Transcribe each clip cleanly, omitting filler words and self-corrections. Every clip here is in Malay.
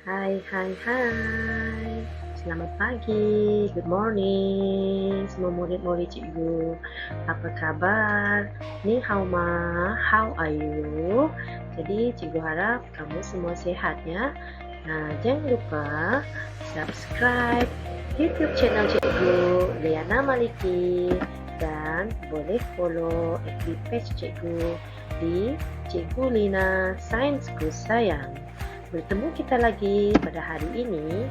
Hai, hai, hai. Selamat pagi, good morning, semua murid-murid cikgu. Apa kabar? Ni hao ma, how are you? Jadi cikgu harap kamu semua sehat ya. Nah, jangan lupa subscribe YouTube channel cikgu Liana Maliki dan boleh follow FB page cikgu di Cikgu Lina Sainsku Sayang. Bertemu kita lagi pada hari ini.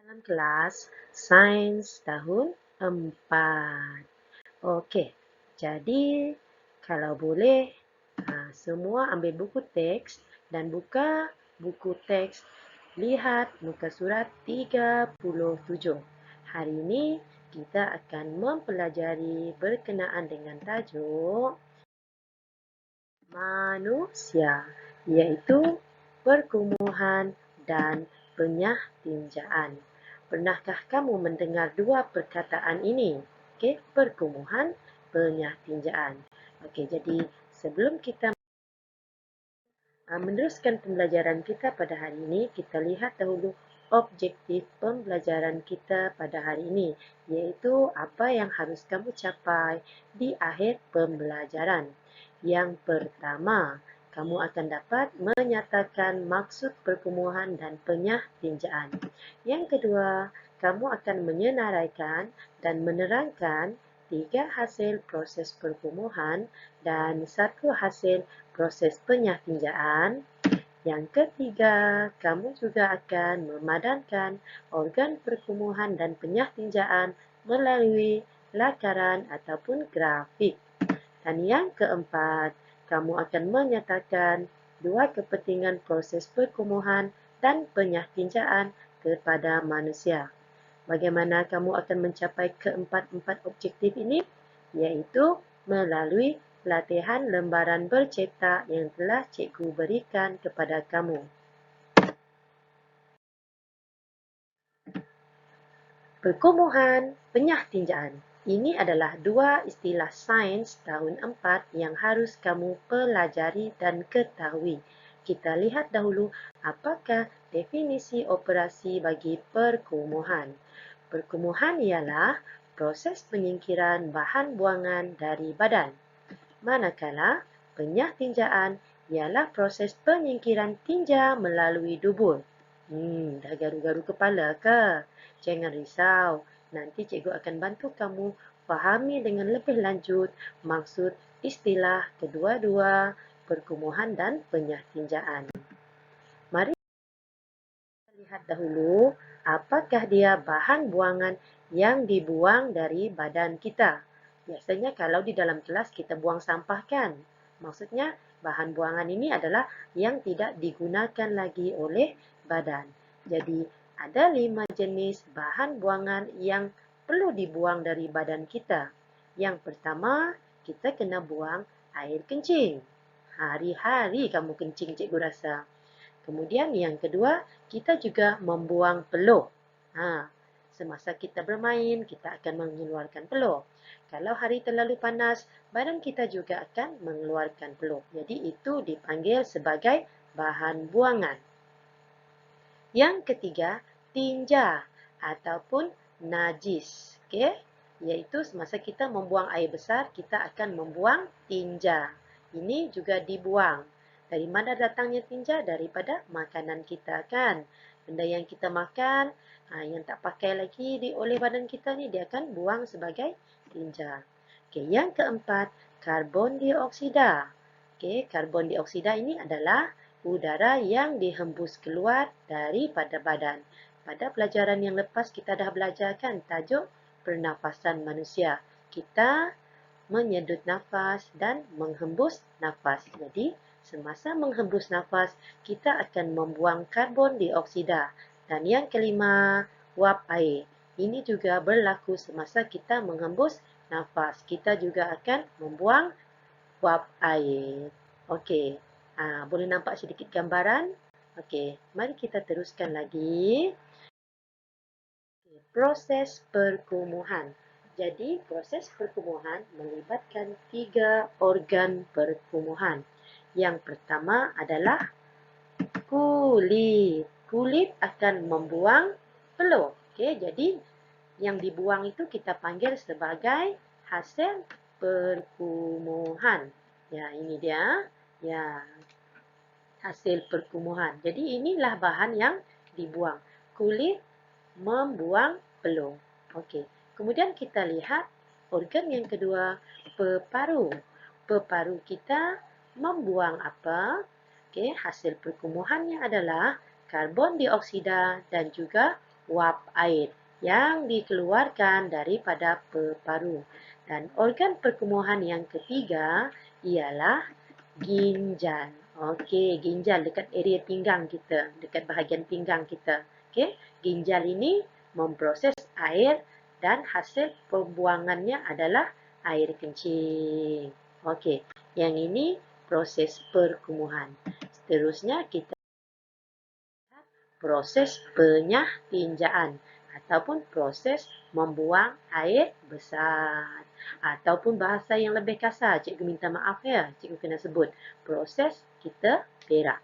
Dalam kelas Sains tahun 4. Okey, jadi kalau boleh semua ambil buku teks dan buka buku teks. Lihat muka surat 37. Hari ini kita akan mempelajari berkenaan dengan tajuk manusia, iaitu perkumuhan dan penyahtinjaan. Pernahkah kamu mendengar dua perkataan ini? Okey, perkumuhan, penyahtinjaan. Okey, jadi sebelum kita meneruskan pembelajaran kita pada hari ini, kita lihat dahulu objektif pembelajaran kita pada hari ini, iaitu apa yang harus kamu capai di akhir pembelajaran. Yang pertama, kamu akan dapat menyatakan maksud perkumuhan dan penyahtinjaan. Yang kedua, kamu akan menyenaraikan dan menerangkan 3 hasil proses perkumuhan dan 1 hasil proses penyahtinjaan. Yang ketiga, kamu juga akan memadankan organ perkumuhan dan penyahtinjaan melalui lakaran ataupun grafik. Dan yang keempat, kamu akan menyatakan dua kepentingan proses perkumuhan dan penyahtinjaan kepada manusia. Bagaimana kamu akan mencapai keempat-empat objektif ini? Iaitu melalui latihan lembaran bercetak yang telah cikgu berikan kepada kamu. Perkumuhan, penyahtinjaan. Ini adalah dua istilah sains tahun 4 yang harus kamu pelajari dan ketahui. Kita lihat dahulu apakah definisi operasi bagi perkumuhan. Perkumuhan ialah proses penyingkiran bahan buangan dari badan. Manakala penyahtinjaan ialah proses penyingkiran tinja melalui dubur. Dah garu-garu kepala ke? Jangan risau, nanti cikgu akan bantu kamu fahami dengan lebih lanjut maksud istilah kedua-dua perkumuhan dan penyahtinjaan. Mari kita lihat dahulu apakah dia bahan buangan yang dibuang dari badan kita. Biasanya kalau di dalam kelas kita buang sampah kan? Maksudnya bahan buangan ini adalah yang tidak digunakan lagi oleh badan. Jadi ada 5 jenis bahan buangan yang perlu dibuang dari badan kita. Yang pertama, kita kena buang air kencing. Hari-hari kamu kencing, cikgu rasa. Kemudian yang kedua, kita juga membuang peluh. Semasa kita bermain, kita akan mengeluarkan peluh. Kalau hari terlalu panas, badan kita juga akan mengeluarkan peluh. Jadi itu dipanggil sebagai bahan buangan. Yang ketiga, tinja ataupun najis. Okey, iaitu semasa kita membuang air besar, kita akan membuang tinja. Ini juga dibuang. Dari mana datangnya tinja? Daripada makanan kita kan. Benda yang kita makan, yang tak pakai lagi oleh badan kita ni, dia akan buang sebagai tinja. Okey, yang keempat, karbon dioksida. Okey, karbon dioksida ini adalah udara yang dihembus keluar daripada badan. Pada pelajaran yang lepas kita dah belajarkan tajuk pernafasan manusia. Kita menyedut nafas dan menghembus nafas. Jadi, semasa menghembus nafas, kita akan membuang karbon dioksida. Dan yang kelima, wap air. Ini juga berlaku semasa kita menghembus nafas. Kita juga akan membuang wap air. Okey. Boleh nampak sedikit gambaran? Okey, mari kita teruskan lagi. Proses perkumuhan. Jadi, proses perkumuhan melibatkan 3 organ perkumuhan. Yang pertama adalah kulit. Kulit akan membuang peluh. Okey, jadi yang dibuang itu kita panggil sebagai hasil perkumuhan. Ya, ini dia. Ya, hasil perkumuhan. Jadi inilah bahan yang dibuang. Kulit membuang peluh. Okey. Kemudian kita lihat organ yang kedua, peparu. Peparu kita membuang apa? Okey, hasil perkumuhannya adalah karbon dioksida dan juga wap air yang dikeluarkan daripada peparu. Dan organ perkumuhan yang ketiga ialah ginjal. Okey, ginjal dekat area pinggang kita, dekat bahagian pinggang kita. Okey, ginjal ini memproses air dan hasil pembuangannya adalah air kencing. Okey, yang ini proses perkumuhan. Seterusnya kita lihat proses penyahtinjaan ataupun proses membuang air besar. Ataupun bahasa yang lebih kasar, cikgu minta maaf ya, cikgu kena sebut proses kita berak.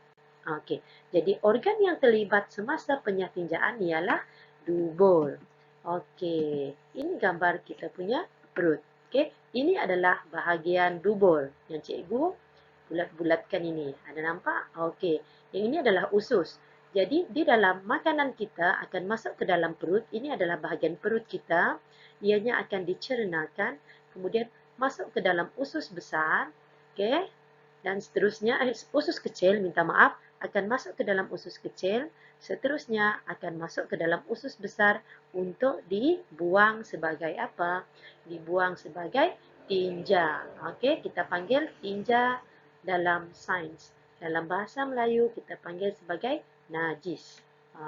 Okey, jadi organ yang terlibat semasa penyahtinjaan ialah dubur. Okey, ini gambar kita punya perut. Okey, ini adalah bahagian dubur yang cikgu bulat-bulatkan ini. Ada nampak? Okey, yang ini adalah usus. Jadi, di dalam makanan kita akan masuk ke dalam perut. Ini adalah bahagian perut kita. Ianya akan dicernakan, kemudian masuk ke dalam usus besar. Okey, dan seterusnya, usus kecil, minta maaf, akan masuk ke dalam usus kecil. Seterusnya akan masuk ke dalam usus besar untuk dibuang sebagai apa? Dibuang sebagai tinja. Okey, kita panggil tinja dalam sains. Dalam bahasa Melayu kita panggil sebagai najis.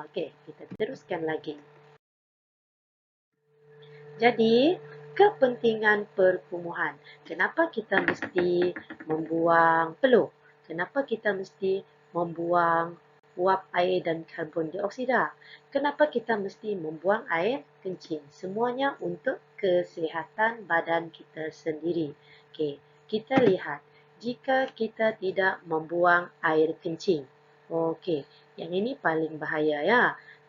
Okey, kita teruskan lagi. Jadi, kepentingan perkumuhan. Kenapa kita mesti membuang peluh? Kenapa kita mesti membuang uap air dan karbon dioksida? Kenapa kita mesti membuang air kencing? Semuanya untuk kesihatan badan kita sendiri. Okey, kita lihat. Jika kita tidak membuang air kencing. Okey, yang ini paling bahaya ya.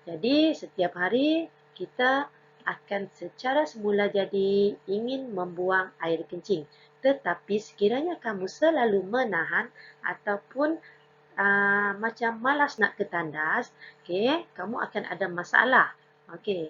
Jadi, setiap hari kita akan secara semula jadi ingin membuang air kencing. Tetapi sekiranya kamu selalu menahan ataupun macam malas nak ke tandas, okay, kamu akan ada masalah. Okay.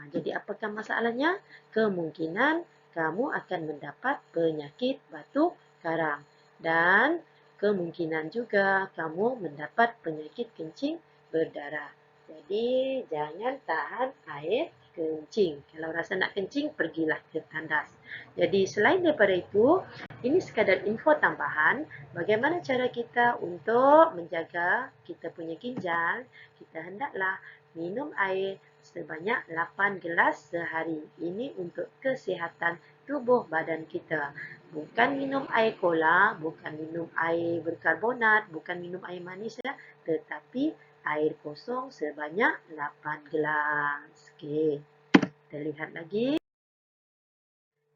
Jadi apakah masalahnya? Kemungkinan kamu akan mendapat penyakit batuk karang. Dan kemungkinan juga kamu mendapat penyakit kencing berdarah. Jadi jangan tahan air kencing. Kalau rasa nak kencing, pergilah ke tandas. Jadi selain daripada itu, ini sekadar info tambahan bagaimana cara kita untuk menjaga kita punya ginjal. Kita hendaklah minum air sebanyak 8 gelas sehari. Ini untuk kesihatan tubuh badan kita. Bukan minum air cola, bukan minum air berkarbonat, bukan minum air manis ya, tetapi air kosong sebanyak 8 gelas. Okey, kita lihat lagi.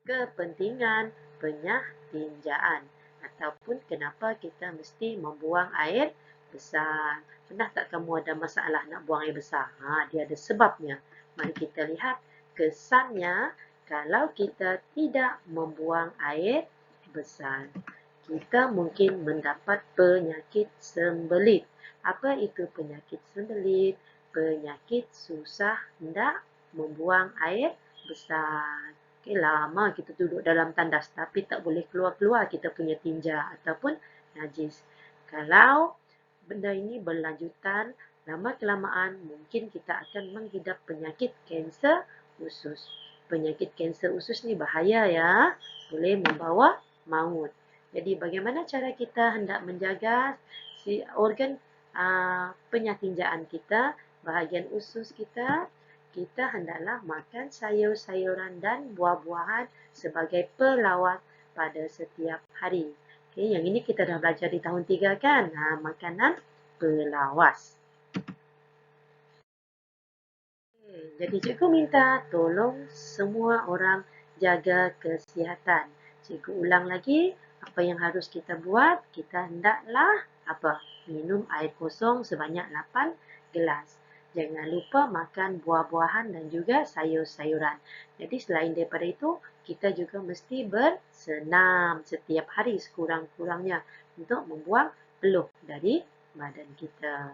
Kepentingan penyatinjaan ataupun kenapa kita mesti membuang air besar. Pernah tak kamu ada masalah nak buang air besar? Dia ada sebabnya. Mari kita lihat kesannya kalau kita tidak membuang air besar. Kita mungkin mendapat penyakit sembelit. Apa itu penyakit sembelit? Penyakit susah hendak membuang air besar. Okay, lama kita duduk dalam tandas tapi tak boleh keluar-keluar kita punya tinja ataupun najis. Kalau benda ini berlanjutan, lama-kelamaan mungkin kita akan mengidap penyakit kanser usus. Penyakit kanser usus ni bahaya ya, boleh membawa maut. Jadi bagaimana cara kita hendak menjaga si organ penyatinjaan kita, bahagian usus kita? Kita hendaklah makan sayur-sayuran dan buah-buahan sebagai pelawat pada setiap hari. Okay, yang ini kita dah belajar di tahun 3 kan? Makanan pelawas. Jadi cikgu minta tolong semua orang jaga kesihatan. Cikgu ulang lagi, apa yang harus kita buat? Kita hendaklah apa? Minum air kosong sebanyak 8 gelas. Jangan lupa makan buah-buahan dan juga sayur-sayuran. Jadi selain daripada itu, kita juga mesti bersenam setiap hari sekurang-kurangnya untuk membuang peluh dari badan kita.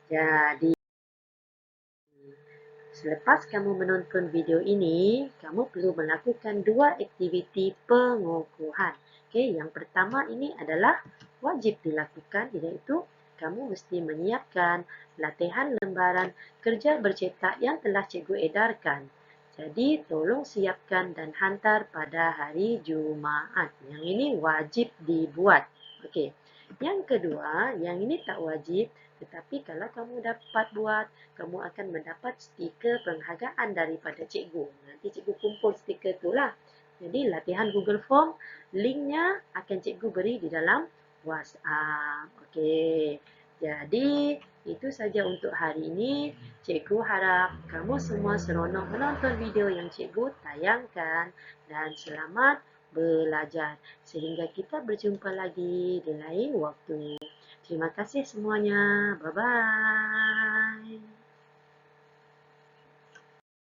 Jadi, selepas kamu menonton video ini, kamu perlu melakukan 2 aktiviti pengukuhan. Okay, yang pertama ini adalah wajib dilakukan, iaitu kamu mesti menyiapkan latihan lembaran kerja bercetak yang telah cikgu edarkan. Jadi, tolong siapkan dan hantar pada hari Jumaat. Yang ini wajib dibuat. Okey. Yang kedua, yang ini tak wajib, tetapi kalau kamu dapat buat, kamu akan mendapat stiker penghargaan daripada cikgu. Nanti cikgu kumpul stiker itulah. Jadi, latihan Google Form, linknya akan cikgu beri di dalam WhatsApp. Okey. Jadi, itu saja untuk hari ini. Cikgu harap kamu semua seronok menonton video yang cikgu tayangkan dan selamat belajar. Sehingga kita berjumpa lagi di lain waktu. Terima kasih semuanya. Bye-bye.